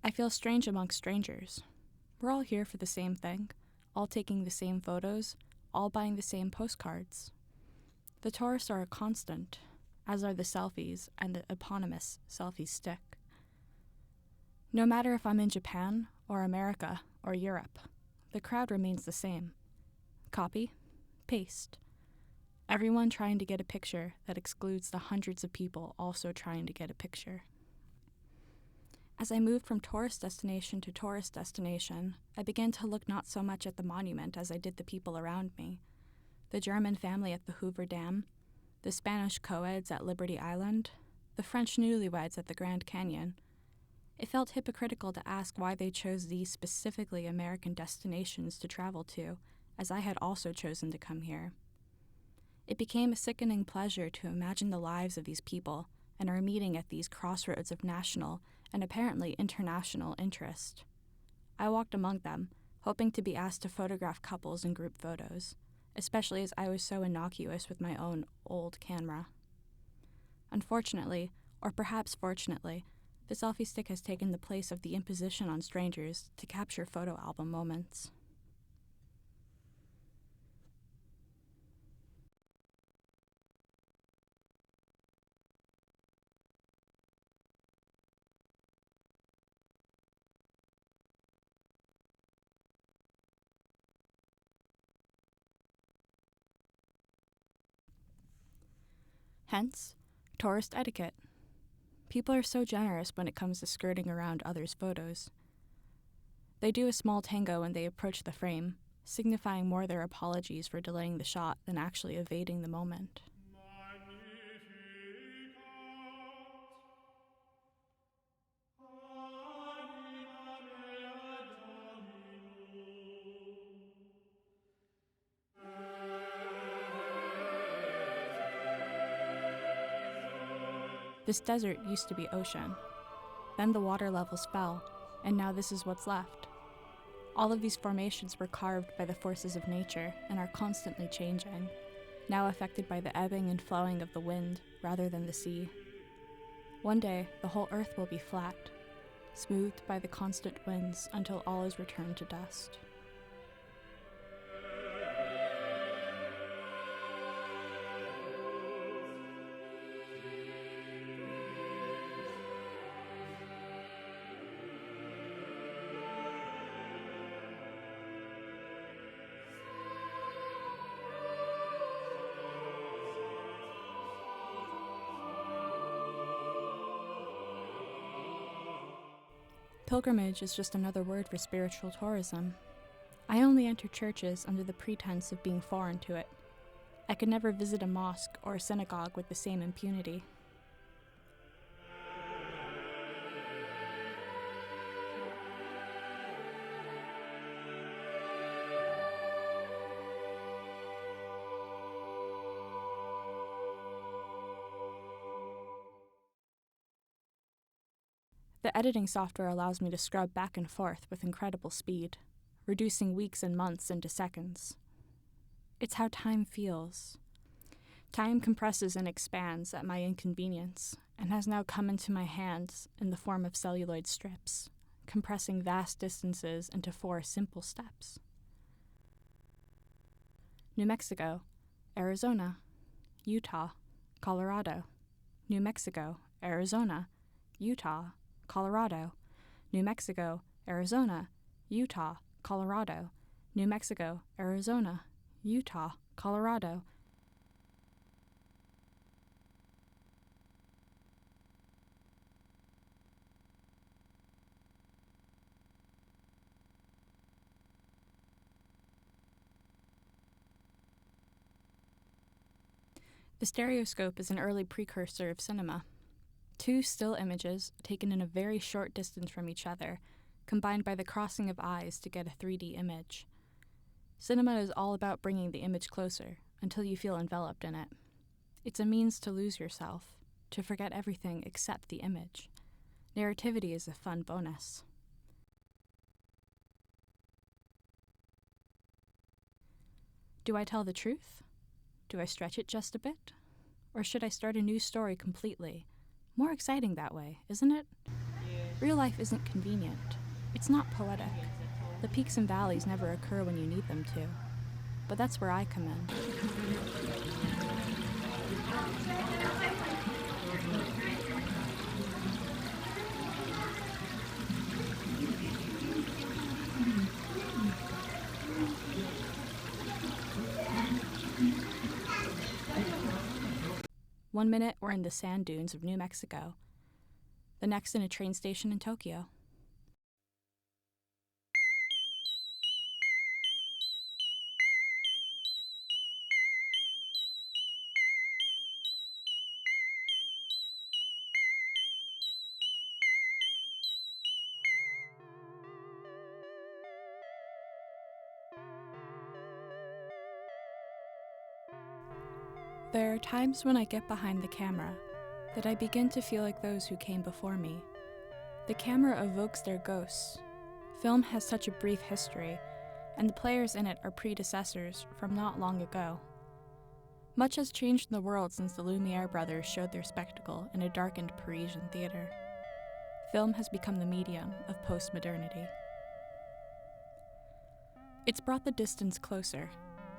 I feel strange amongst strangers. We're all here for the same thing, all taking the same photos, all buying the same postcards. The tourists are a constant, as are the selfies and the eponymous selfie stick. No matter if I'm in Japan or America or Europe, the crowd remains the same. Copy, paste. Everyone trying to get a picture that excludes the hundreds of people also trying to get a picture. As I moved from tourist destination to tourist destination, I began to look not so much at the monument as I did the people around me. The German family at the Hoover Dam, the Spanish co-eds at Liberty Island, the French newlyweds at the Grand Canyon. It felt hypocritical to ask why they chose these specifically American destinations to travel to, as I had also chosen to come here. It became a sickening pleasure to imagine the lives of these people and our meeting at these crossroads of national and apparently international interest. I walked among them, hoping to be asked to photograph couples in group photos, especially as I was so innocuous with my own old camera. Unfortunately, or perhaps fortunately, the selfie stick has taken the place of the imposition on strangers to capture photo album moments. Hence, tourist etiquette. People are so generous when it comes to skirting around others' photos. They do a small tango when they approach the frame, signifying more their apologies for delaying the shot than actually evading the moment. This desert used to be ocean. Then the water levels fell, and now this is what's left. All of these formations were carved by the forces of nature and are constantly changing, now affected by the ebbing and flowing of the wind rather than the sea. One day, the whole earth will be flat, smoothed by the constant winds until all is returned to dust. Pilgrimage is just another word for spiritual tourism. I only enter churches under the pretense of being foreign to it. I could never visit a mosque or a synagogue with the same impunity. The editing software allows me to scrub back and forth with incredible speed, reducing weeks and months into seconds. It's how time feels. Time compresses and expands at my inconvenience, and has now come into my hands in the form of celluloid strips, compressing vast distances into 4 simple steps. New Mexico, Arizona, Utah, Colorado, New Mexico, Arizona, Utah, Colorado, New Mexico, Arizona, Utah, Colorado, New Mexico, Arizona, Utah, Colorado. The stereoscope is an early precursor of cinema. 2 still images, taken in a very short distance from each other, combined by the crossing of eyes to get a 3D image. Cinema is all about bringing the image closer, until you feel enveloped in it. It's a means to lose yourself, to forget everything except the image. Narrativity is a fun bonus. Do I tell the truth? Do I stretch it just a bit? Or should I start a new story completely? More exciting that way, isn't it? Yeah. Real life isn't convenient. It's not poetic. The peaks and valleys never occur when you need them to. But that's where I come in. One minute we're in the sand dunes of New Mexico, the next in a train station in Tokyo. There are times when I get behind the camera that I begin to feel like those who came before me. The camera evokes their ghosts. Film has such a brief history, and the players in it are predecessors from not long ago. Much has changed in the world since the Lumiere brothers showed their spectacle in a darkened Parisian theater. Film has become the medium of postmodernity. It's brought the distance closer,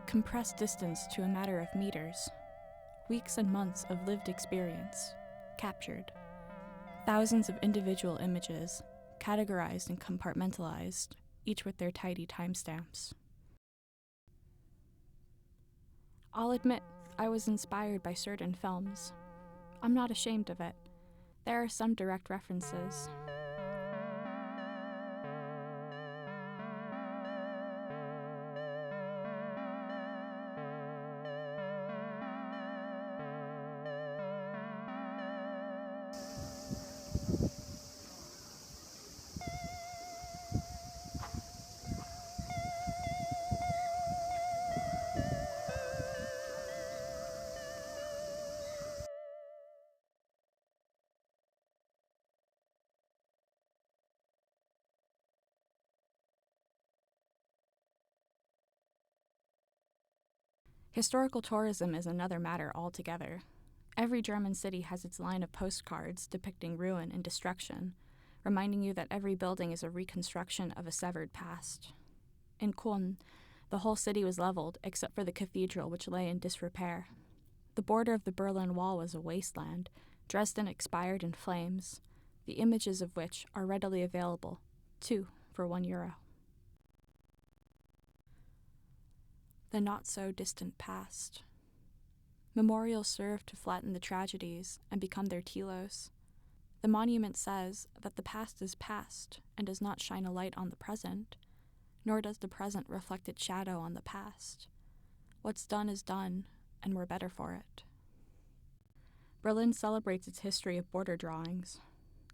compressed distance to a matter of meters. Weeks and months of lived experience, captured. Thousands of individual images, categorized and compartmentalized, each with their tidy timestamps. I'll admit, I was inspired by certain films. I'm not ashamed of it. There are some direct references. Historical tourism is another matter altogether. Every German city has its line of postcards depicting ruin and destruction, reminding you that every building is a reconstruction of a severed past. In Köln, the whole city was leveled except for the cathedral, which lay in disrepair. The border of the Berlin Wall was a wasteland. Dresden expired in flames, the images of which are readily available, 2 for €1. The not-so-distant past. Memorials serve to flatten the tragedies and become their telos. The monument says that the past is past and does not shine a light on the present, nor does the present reflect its shadow on the past. What's done is done, and we're better for it. Berlin celebrates its history of border drawings.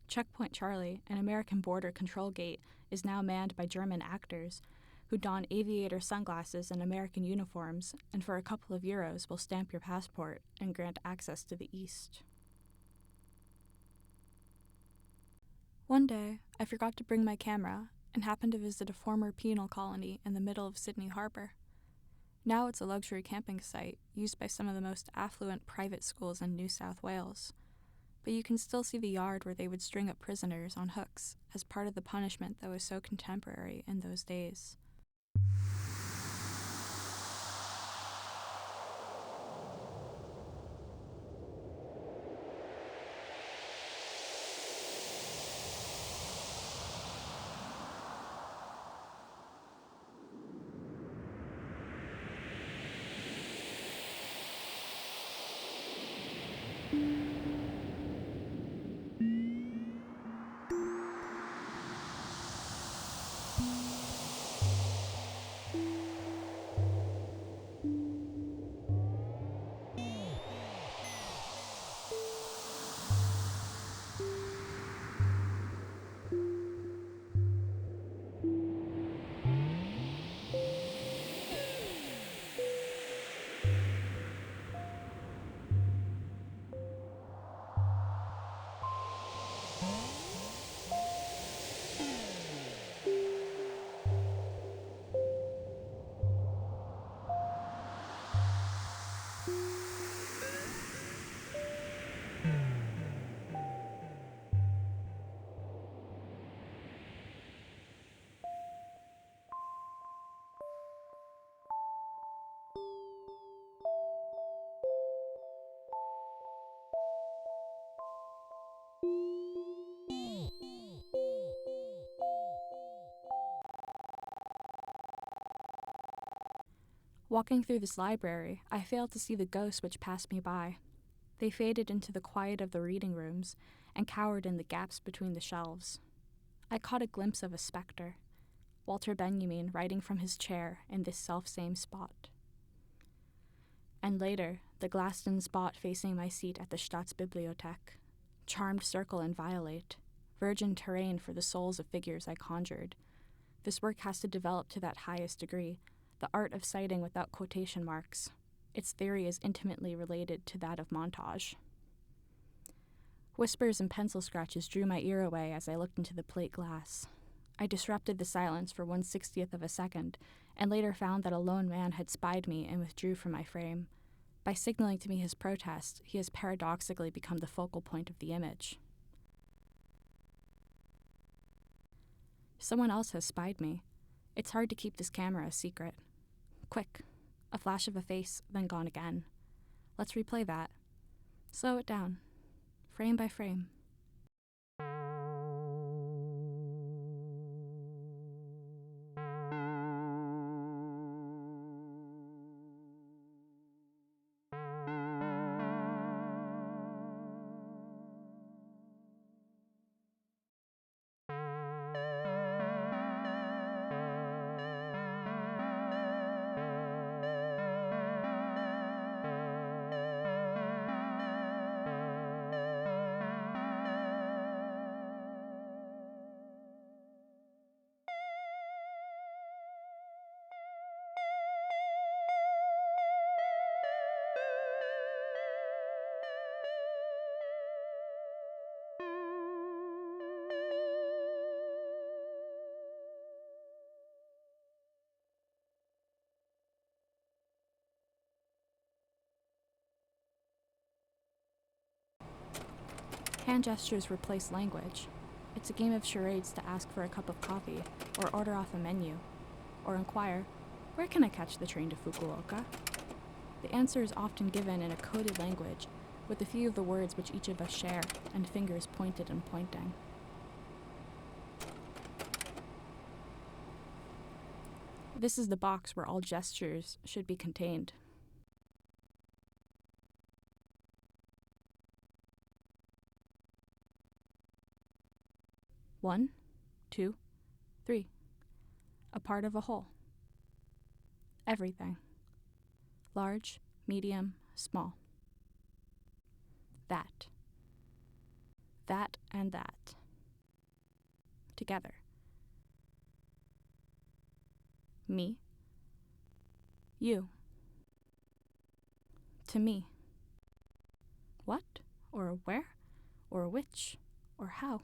Checkpoint Charlie, an American border control gate, is now manned by German actors who don aviator sunglasses and American uniforms, and for a couple of euros will stamp your passport and grant access to the East. One day, I forgot to bring my camera and happened to visit a former penal colony in the middle of Sydney Harbor. Now it's a luxury camping site used by some of the most affluent private schools in New South Wales, but you can still see the yard where they would string up prisoners on hooks as part of the punishment that was so contemporary in those days. Walking through this library, I failed to see the ghosts which passed me by. They faded into the quiet of the reading rooms and cowered in the gaps between the shelves. I caught a glimpse of a specter, Walter Benjamin writing from his chair in this self-same spot. And later, the glassed-in spot facing my seat at the Staatsbibliothek, charmed circle and violate, virgin terrain for the souls of figures I conjured. This work has to develop to that highest degree, the art of citing without quotation marks. Its theory is intimately related to that of montage. Whispers and pencil scratches drew my ear away as I looked into the plate glass. I disrupted the silence for 1/60th of a second, and later found that a lone man had spied me and withdrew from my frame. By signaling to me his protest, he has paradoxically become the focal point of the image. Someone else has spied me. It's hard to keep this camera a secret. Quick. A flash of a face, then gone again. Let's replay that. Slow it down. Frame by frame. Hand gestures replace language. It's a game of charades to ask for a cup of coffee, or order off a menu, or inquire, where can I catch the train to Fukuoka? The answer is often given in a coded language, with a few of the words which each of us share, and fingers pointed and pointing. This is the box where all gestures should be contained. One, two, three. A part of a whole. Everything. Large, medium, small. That. That and that. Together. Me. You. To me. What? Or where? Or which? Or how?